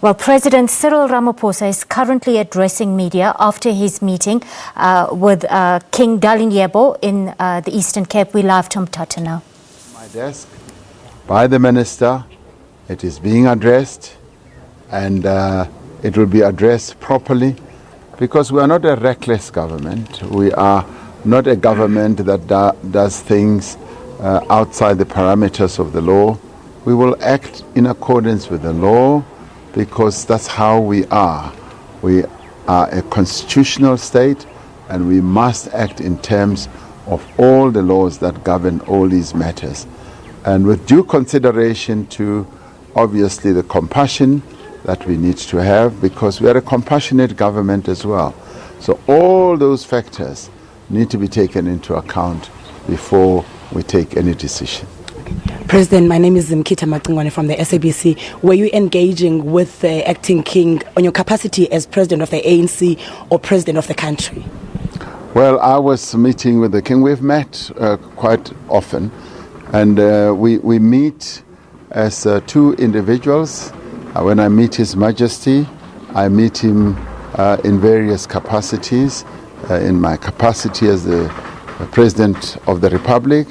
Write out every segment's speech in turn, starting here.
Well, President Cyril Ramaphosa is currently addressing media after his meeting with King Dalindyebo in the Eastern Cape. We live to Mthatha now. My desk, by the minister, it is being addressed, and it will be addressed properly, because we are not a reckless government. We are not a government that does things outside the parameters of the law. We will act in accordance with the law, because that's how we are. We are a constitutional state, and we must act in terms of all the laws that govern all these matters, and with due consideration to obviously the compassion that we need to have, because we are a compassionate government as well. So all those factors need to be taken into account before we take any decision. President, my name is Mthatha from the SABC. Were you engaging with the acting king on your capacity as president of the ANC or president of the country? Well, I was meeting with the king. We've met quite often, and we meet as two individuals. When I meet His Majesty, I meet him in various capacities, in my capacity as the President of the Republic,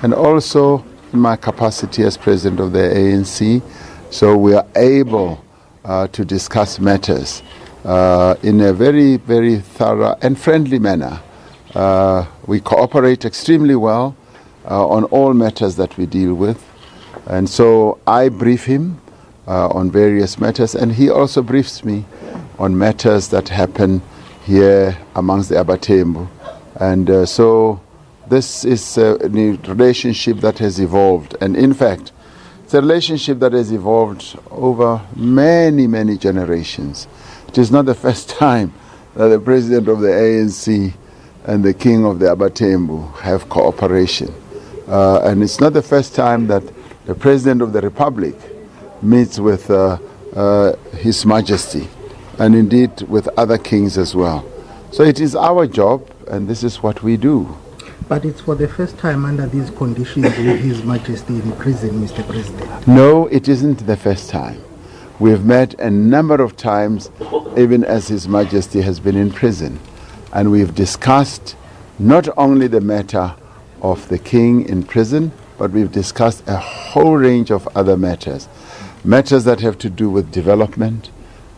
and also in my capacity as President of the ANC. So we are able to discuss matters in a very, very thorough and friendly manner. We cooperate extremely well on all matters that we deal with. And so I brief him on various matters, and he also briefs me on matters that happen here amongst the AbaThembu. And so this is a relationship that has evolved. And in fact, it's a relationship that has evolved over many, many generations. It is not the first time that the president of the ANC and the king of the AbaThembu have cooperation. And it's not the first time that the president of the Republic meets with His Majesty, and indeed with other kings as well. So it is our job, and this is what we do. But it's for the first time under these conditions with His Majesty in prison, Mr. President. No, it isn't the first time. We've met a number of times, even as His Majesty has been in prison. And we've discussed not only the matter of the king in prison, but we've discussed a whole range of other matters. Matters that have to do with development,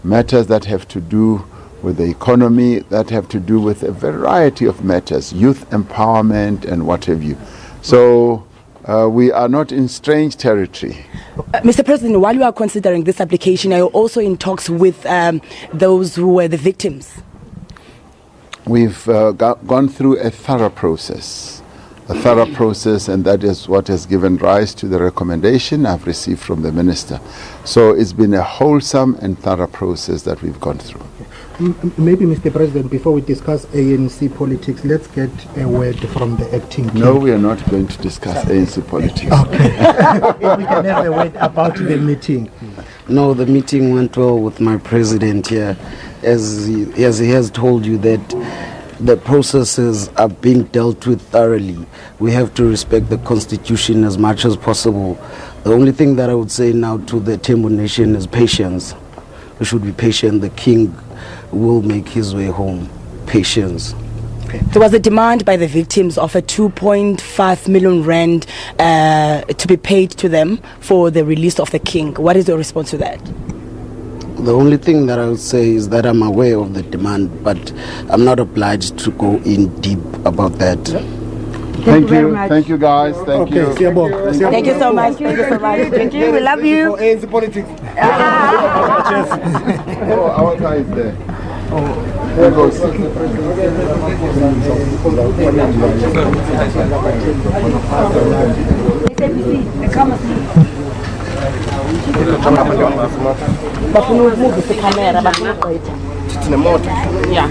matters that have to do with the economy, that have to do with a variety of matters, youth empowerment and what have you. So we are not in strange territory. Mr. President, while you are considering this application, are you also in talks with those who were the victims? We've gone through a thorough process, and that is what has given rise to the recommendation I've received from the minister. So it's been a wholesome and thorough process that we've gone through. Maybe, Mr. President, before we discuss ANC politics, let's get a word from the acting king. No, we are not going to discuss ANC politics. Okay. We can have a word about the meeting. No, the meeting went well with my president here. As he has told you that the processes are being dealt with thoroughly. We have to respect the constitution as much as possible. The only thing that I would say now to the Thembu nation is patience. We should be patient. The king will make his way home. Patience. There was a demand by the victims of a 2.5 million rand to be paid to them for the release of the king. What is your response to that? The only thing that I would say is that I'm aware of the demand, but I'm not obliged to go in deep about that. Thank you very much. Thank you, guys. Thank you. Thank you so much. Thank you so much. Thank you. We love you. ANC politics. Oh, our guy is there. There goes. Yeah.